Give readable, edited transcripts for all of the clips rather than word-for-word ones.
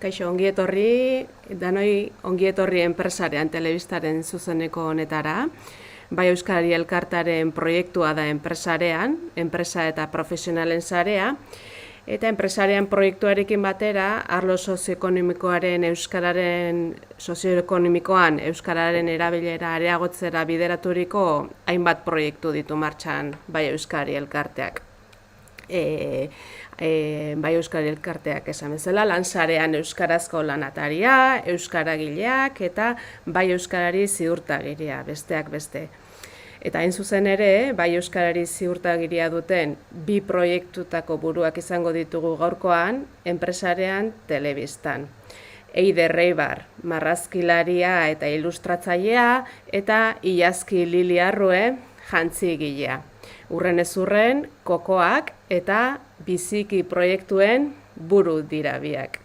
Kaixo, ongi etorri, danoi ongi etorri enpresarean telebistaren zuzeneko honetara. Bai Euskari Elkartaren proiektua da enpresarean, enpresa eta profesionalen sarea, eta enpresarean proiektuarekin batera, arlo sozioekonomikoan Euskararen erabilera areagotzera bideraturiko hainbat proiektu ditu martxan Bai Euskari Elkarteak. Bai Euskari Elkarteak esan bezala, lansarean euskarazko lanataria, euskaragileak eta bai euskarari ziurtagiria, besteak beste. Eta hain zuzen ere, bai euskarari ziurtagiria duten bi proiektutako buruak izango ditugu gaurkoan, enpresarean telebistan. Eider Reibar, marrazkilaria eta ilustratzailea, eta Iazki Lili Arrue, jantzigilea. Urren ez urren, kokoak eta biziki proiektuen buru dira biak.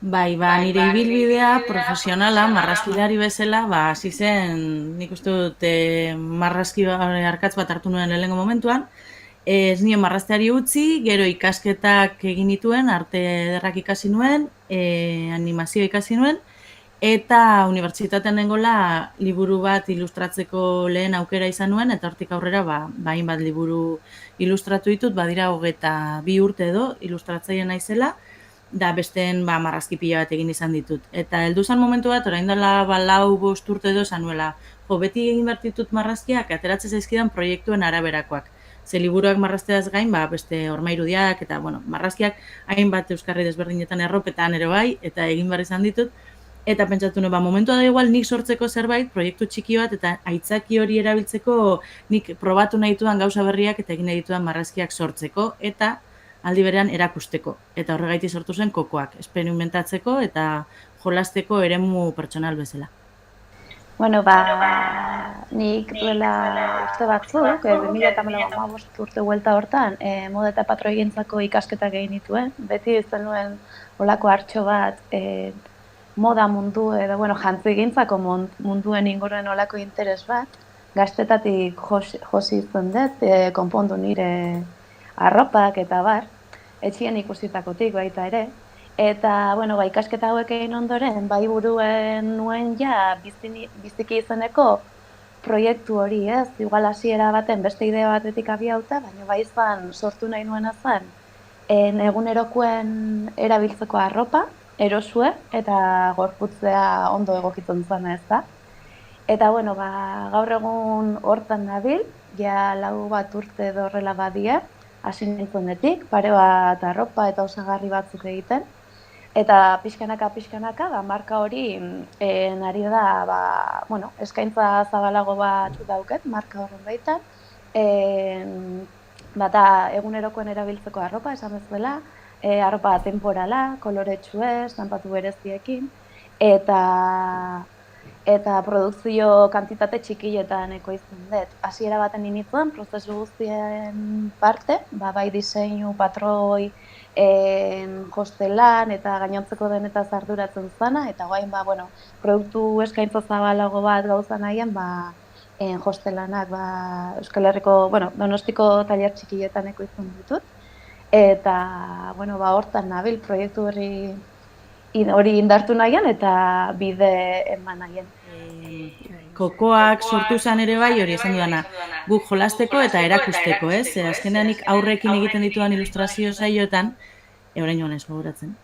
Bai, nire ibilbidea profesionala, marrazkilari bezala, hasi zen, nik uste dut marrazki arkatz bat hartu nuen lehenengo momentuan, ez nio marrazteari utzi, gero ikasketak egin nituen, arte ederrak ikasi nuen, animazio ikasi nuen, eta unibertsitatean nengola liburu bat ilustratzeko lehen aukera izan nuen, eta hortik aurrera hainbat liburu ilustratu ditut, badira 22 urte edo ilustratzaile naizela, da besteen marrazki pila bat egin izan ditut. Eta heldu zen momentu bat, orain dela 4-5 urte edo esan nuela, beti egin behar ditut marrazkiak, ateratzen zaizkidan proiektuen araberakoak. Ze liburuak marrazteaz gain, beste hormairudiak, eta marrazkiak hainbat euskarri desberdinetan erropetan ere bai, eta egin behar izan ditut. Eta pentsatu nuen, momentua da igual nik sortzeko zerbait, proiektu txiki bat, eta aitzaki hori erabiltzeko nik probatu nahi ditudan gauza berriak eta egin nahi ditudan marrazkiak sortzeko, eta aldi berean erakusteko. Eta horregaiti sortu zen kokoak, esperimentatzeko eta jolasteko eremu pertsonal bezala. Nik duela urte batzuk, 2015 urte huelta hortan, moda eta patroigintzako ikasketak egin dituen. Beti izan nuen olako hartxo bat, moda mundu edo jantzigintzako munduen inguruen olako interes bat, gaztetatik josi izan dut, konpondu nire arropak eta bar, etxien ikusitakotik baita ere. Eta, ikasketa hauek egin ondoren, bai buruen nuen biziki izeneko proiektu hori ez, igual hasiera baten beste idea batetik abiauta, baina bai izan sortu nahi nuena zen, egunerokoen erabiltzeko arropa, erosue eta gorputzea ondo egokitzen zena ez da. Eta, gaur egun hortan nabil, ja 4 urte edo horrela badie, hasi nintzenetik, pare bat arropa eta osagarri batzuk egiten. Eta pixkanaka, marka hori nari da, eskaintza zabalago bat dauket, marka horren baitan. Bata egunerokoen erabiltzeko arropa, esan bezala, arropa temporala, koloretsue, zanpatu bereziekin, eta produkzio kantitate txikietan ekoizten dut. Hasiera baten initzen, prozesu guztien parte, bai diseinu, patroi, hostelan eta gainontzeko denetaz arduratzen zana, eta guain, produktu eskaintza zabalago bat gauza nahian, hostelanak, Euskal Herriko, Donostiko tailer txikietan ekoizten ditut. Eta, hortan nabil proiektu hori indartu nahian eta bide eman nahian. Kokoak sortu zen ere bai hori esan dudana, guk jolasteko eta erakusteko, ez? Azkenean nik aurrekin egiten ditudan ilustrazio saioetan, orain joan ez gogoratzen,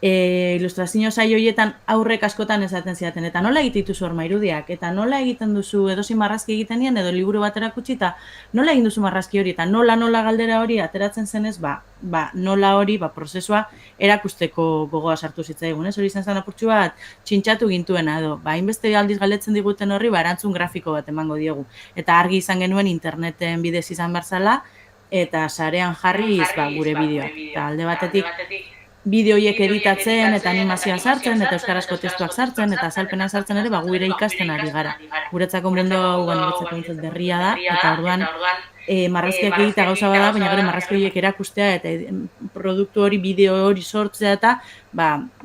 ilustrazio saioietan aurrek askotan esaten zidaten, eta nola egiten dituzu hormairudiak, eta nola egiten duzu edozein marrazki egiten nien, edo liburu bat erakutsi, eta nola egin duzu marrazki hori, eta nola galdera hori ateratzen zenez, nola hori, prozesua erakusteko gogoa sartu zitzaigun, ez? Hori izan zen apurtxu bat, txintxatu gintuena, edo, hainbeste aldiz galdetzen diguten horri, erantzun grafiko bat emango diogu. Eta argi izan genuen interneten bidez izan barzala, eta sarean jarriz gure bideoak. Eta alde batetik, bideoiek editatzen eta animazioa sartzen, eta euskarazko testuak sartzen, eta azalpenak sartzen ere, gure ikasten ari gara. Guretzako mundu hau guretzako berria da, eta orduan marrazkiak egitea gauza bada, baina gero marrazki horiek erakustea, eta produktu hori, bideo hori sortzea, eta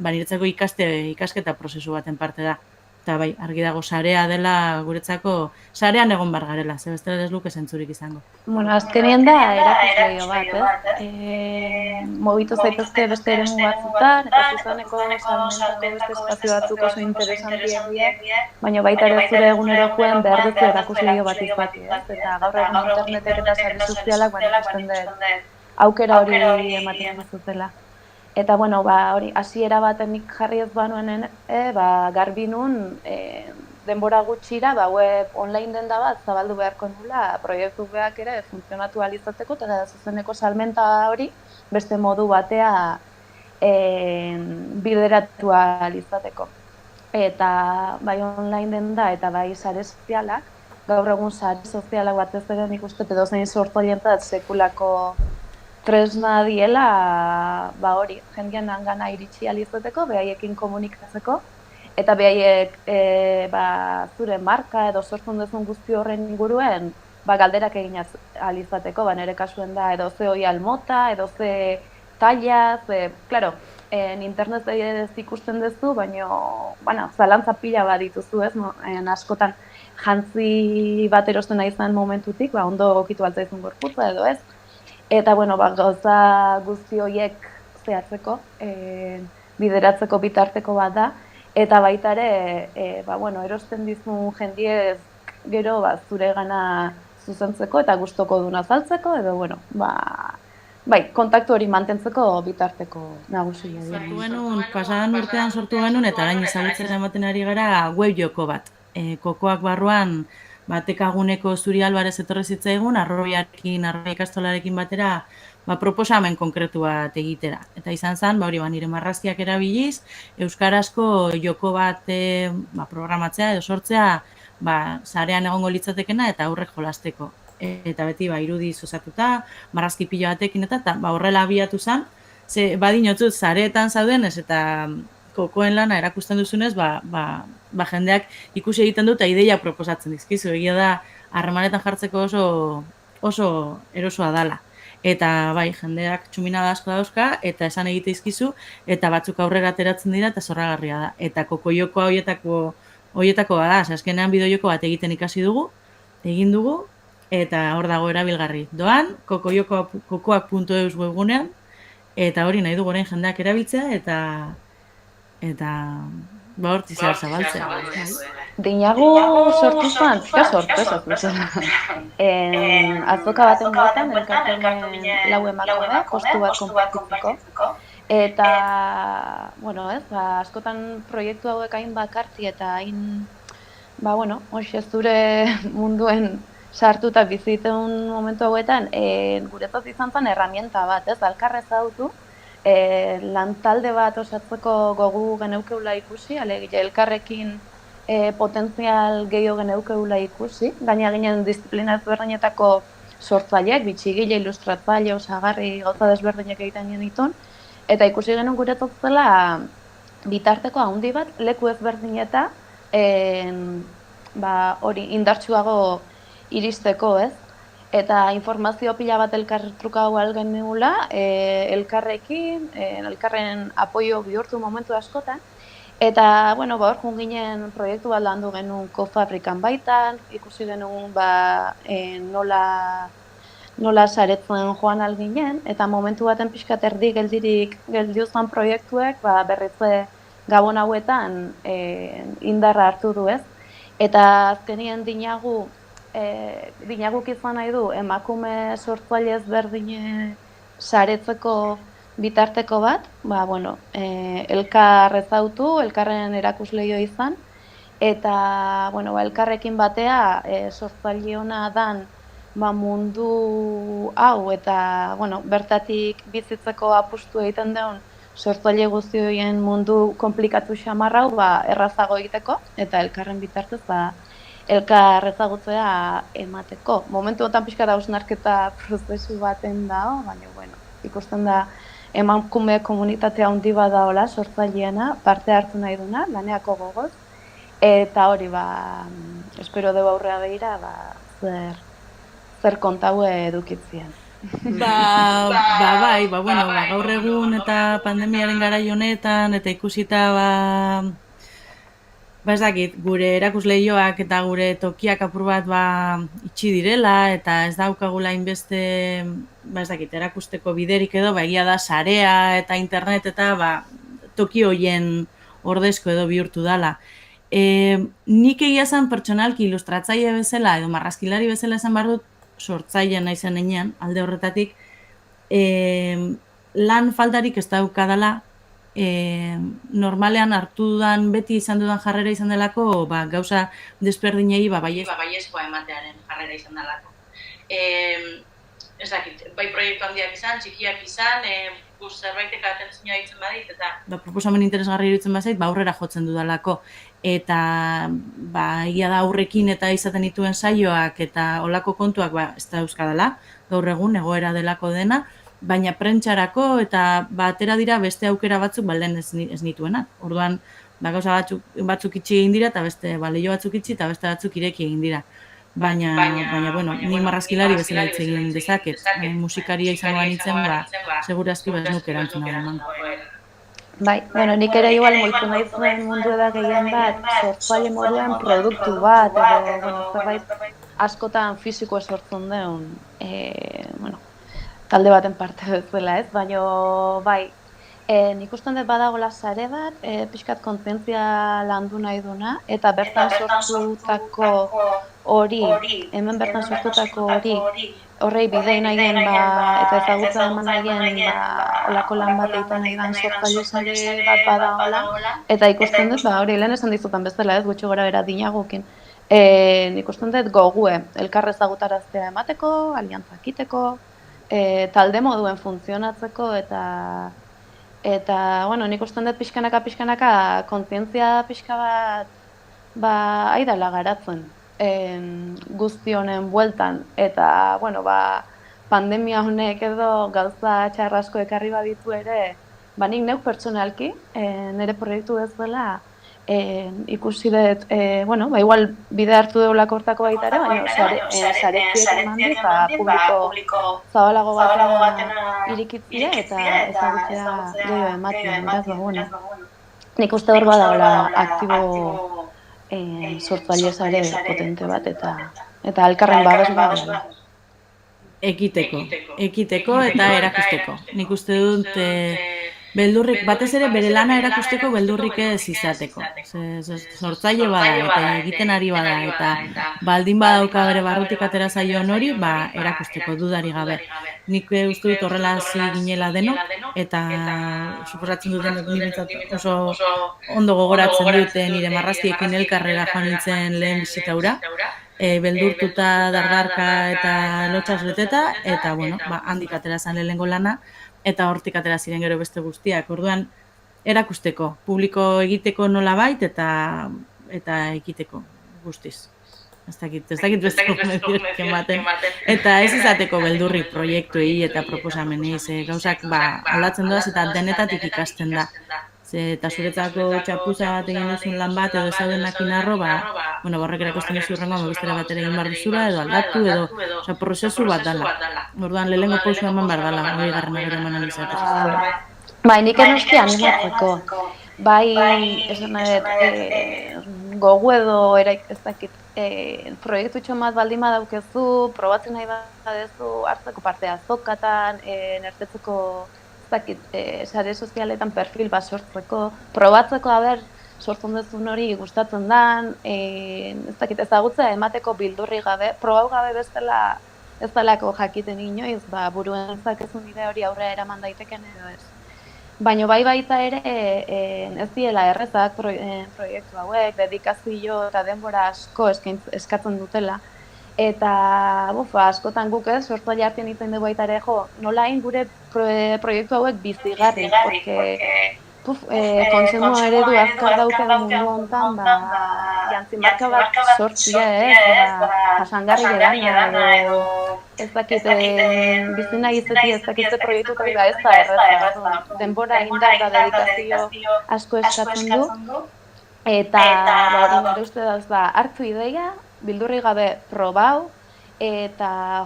niretzako ikasketa prozesu baten parte da. eta bai, argi dago sarea dela guretzako, sarean egon bar garela, ze bestela ez luke zentzurik izango. Bueno, azkenien da erakusleio bat, ez? Mobitu zaitezke beste eremu batzutan, eta zuzeneko salmentako beste espazio batzuk oso interesantiak dira, baina baita ere zure egunerokoen behar duzu erakusleio bat izatea, ez? Eta gaur egun internetek eta sare sozialak ikusten dut aukera hori ematen dizutela. Eta, bueno, hori, hasiera baten nik jarri ez banuen, garbi nun, denbora gutxira, web online denda bat zabaldu beharko nula, proiektu beak ere funtzionatu alizateko, eta zuzeneko salmenta hori beste modu batea bideratu alizateko. Eta bai online denda eta bai sare sozialak, gaur egun sare sozialak batez ere nik uste edozein sortzaileentzat sekulako tresna diela, hori, jendean hangana iritsi alizateko, behaiekin komunikatzeko, eta behaiek zure marka edo sortzen duzun guzti horren inguruen galderak egin alizateko, nire kasuen da edo ze oial mota, edo ze talla, claro, internet ez ikusten duzu, baina zalantza pila bat dituzu, ez, askotan jantzi bat erosten nahi izan momentutik, ondo gokitu altzaizun gorputza edo ez, eta, gauza guzti horiek zehatzeko, bideratzeko bitarteko bat da, eta baita ere, erosten dizun jendiez gero zure gana zuzentzeko eta gustoko duna azaltzeko, edo, kontaktu hori mantentzeko bitarteko nagusia. Sortu genuen, pasadan urtean sortu genuen, eta orain ezagutzen ematen ari gara web joko bat. Kokoak barruan, Tekaguneko Zuri Albarez etorri zitzaigun, Arroi ikastolarekin batera, proposamen konkretu bat egitera. Eta izan zen, nire marrazkiak erabiliz, euskarazko joko bat programatzea edo sortzea, sarean egongo litzatekena eta aurrek jolasteko. Eta beti irudiz osatuta, marrazki pila batekin eta horrela abiatu zen, ze badinotzut sareetan zaudenez eta kokoen lana erakusten duzunez, jendeak ikusi egiten dut eta ideia proposatzen dizkizu. Egia da, harremanetan jartzeko oso erosoa dala. Eta jendeak txuminada asko dauzka, eta esan egite izkizu, eta batzuk aurrera ateratzen dira, eta zorragarria da. Eta koko jokoa horietako bada, azkenean bideo joko bat egiten ikasi dugu, egin dugu, eta hor dago erabilgarri. Doan, kokoak.eus webgunean, eta hori nahi dugu orain jendeak erabiltzea, eta hortzi zehar zabaltzea. Dinagu sortu zen, sorpresa zuzen. Azoka baten batean, elkartzen lau emakume, postu bat konpartitzeko. Eta, askotan proiektu hauek hain bakarti eta hain, hoxe zure munduen sartu eta bizitun momentu hauetan, guretzat izan zen herramienta bat, alkarrez ezagutu, lantalde bat osatzeko gogu geneukeula ikusi, alegia elkarrekin potentzial gehiago geneukeula ikusi, gaina ginen disiplina ezberdinetako sortzaileak, bitxigile, ilustratzaile, osagarri, gauza desberdinak egiten genitun, eta ikusi genuen guretzat zela bitarteko handi bat, leku ezberdineta hori indartsuago iristeko, ez? Eta informazio pila bat elkartrukago algen nula, elkarrekin, elkarren apoio bihurtu momentu askotan. Eta, hor junginen proiektu bat landu genuen kofabrikan baitan, ikusi genuen nola saretzen joan alginen, eta momentu baten pixkat erdi geldiuzan proiektuek berritze gabon hauetan indarra hartu du, ez? Eta azkenien dinaguk izan nahi du emakume sortzaile ezberdine saretzeko bitarteko bat, elkar ezautu, elkarren erakusleio izan, eta elkarrekin batea sortzaile ona dan mundu hau eta bertatik bizitzeko apustu egiten duen sortzaile guzti horien mundu komplikatu xamar hau errazago egiteko eta elkarren bitartez elkar ezagutzea emateko. Momentu honetan pixka da hausnarketa prozesu baten dago, baina ikusten da emakume komunitatea handi bat daola sortzaileena, parte hartu nahi duna, laneako gogoz, eta hori espero dugu aurrea behira zer kontaue edukitzien. Gaur egun eta pandemiaren garai honetan, eta ikusita Ba ez dakit, gure erakusleioak eta gure tokiak apur bat itxi direla eta ez daukagula inbeste, ba ez dakit, erakusteko biderik edo, ba egia da sarea eta internet eta toki hoien ordezko edo bihurtu dala. Nik egia zen pertsonalki ilustratzaile bezala edo marrazkilari bezala esan behar dut sortzaile naizen heinean, alde horretatik, lan faltarik ez daukadala, normalean hartu dudan, beti izan dudan jarrera izan delako, gauza desberdinei baiezkoa ematearen jarrera izan delako. Ez dakit, bai proiektu handiak izan, txikiak izan, zerbaitek atentzioa ditzen badit, eta proposamen interesgarri iruditzen bazait, aurrera jotzen dudalako. Eta egia da aurrekin eta izaten dituen saioak eta olako kontuak ez da euskadala, gaur egun egoera delako dena, baina prentsarako eta atera dira beste aukera batzuk lehen ez nituenak. Orduan, gauza batzuk itxi egin dira eta beste leio batzuk itxi eta beste batzuk ireki egin dira. Baina, bueno, ni marrazkilari bezala hitz egin dezaket. Musikaria izango banitzen, segurazki ez nuke erantzuna emango. Bai, bueno, nik ere igual moitu nahi zuen mundu da gehien bat, sortzaile moduan produktu bat, edo, zerbait askotan fisiko sortzen deun, talde baten parte bezala ez, baina bai, nik usten dut badagoela sare bat, pixkat kontzientzia landu nahi duna, eta bertan sortutako hori, hemen bertan sortutako hori, horrei bidei nahien eta ezagutza eman nahien olako lan bat egiten nahi dan sortzaile sare bat badagoela, eta ikusten dut, hori lehen esan dizutan bezala ez, gutxi gora bera dinagukin. Ikusten dut gogue, elkar ezagutaraztea emateko, aliantzak iteko, talde moduen funtzionatzeko eta bueno, nik usten dut pixkanaka kontzientzia pixka bat aidala garatzen guzti honen bueltan eta bueno, pandemia honek edo gauza txarrasko ekarri baditu ere, nik neuk pertsonalki nire proiektu ez dela ikusi dut, bueno, igual bide hartu deulako hortako baita ere, baina saretziek eman dit, publiko zabalago batena irikitzia eta ezagutzea gehiago ematen, beraz, bueno. Nik uste hor badagoela aktibo sortzaile sare potente bat eta elkarren babes bat. Ekiteko eta erakusteko. Nik uste dut beldurrik, batez ere bere lana erakusteko beldurrik ez izateko. Sortzaile bada eta egiten ari bada eta baldin badauka bere barrutik atera zaion hori, erakusteko dudari gabe. Nik uste dut horrela hasi ginela denok eta suposatzen duten oso ondo gogoratzen dute nire marrazkiekin elkarrera joan nintzen lehen bizitaura. Beldurtuta, dardarka eta lotxaz beteta, eta bueno, handik atera zen lehengo lana, eta hortik atera ziren gero beste guztiak. Orduan, erakusteko, publiko egiteko nolabait eta ekiteko guztiz. Ez dakit beste komendiorik ematen. Eta ez izateko beldurrik proiektuei eta proposamenei, gauzak aldatzen doaz eta denetatik ikasten da. Eta zuretzako txapuza bat egin duzun lan bat edo zaudenak inarro, horrek erakusten duzu urrengoan bestera bat ere egin behar duzula edo aldatu edo prozesu bat dala. Orduan lehengo pausu eman behar dala, hori garrena gero eman alizatez. Nik enoski animatzeko. Esan gogu edo ez dakit, proiektu txomat baldin badaukezu, probatzen nahi badezu, hartzeko partea azokatan, nertetzeko sare sozialetan perfil bat sortzeko, probatzeko sortzen duzun hori gustatzen dan, ez dakit ezagutza emateko bildurri gabe, probau gabe bezala ez dalako jakiten inoiz, buruen zakezun bide hori aurrera eraman daiteken edo ez. Baina baita ere ez diela errezak proiektu hauek, dedikazio eta denbora asko eskatzen dutela. Eta askotan guk ez, sortzaile artean izan dugu baita ere, nola hain gure proiektu hauek bizigarri, porque kontsumua eredu azkar dauken mundu honetan, jantzimarka bat sortzia jasangarri gerana, edo ez dakit bizina izeti ez dakitze proiektu ez da erreza. Denbora indar da dedikazio asko eskatzen du, eta hori nire uste dauz hartu ideia, bildurri gabe probau, eta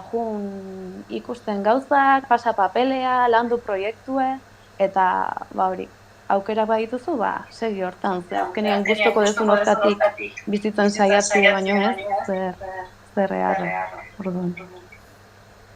ikusten gauzak, pasa papelea, landu proiektue, eta hori, aukera badituzu, ba, segi hortan, ze azkenean gustoko duzun hortatik bizitzen saiatu baino ez, zer erre, orduan.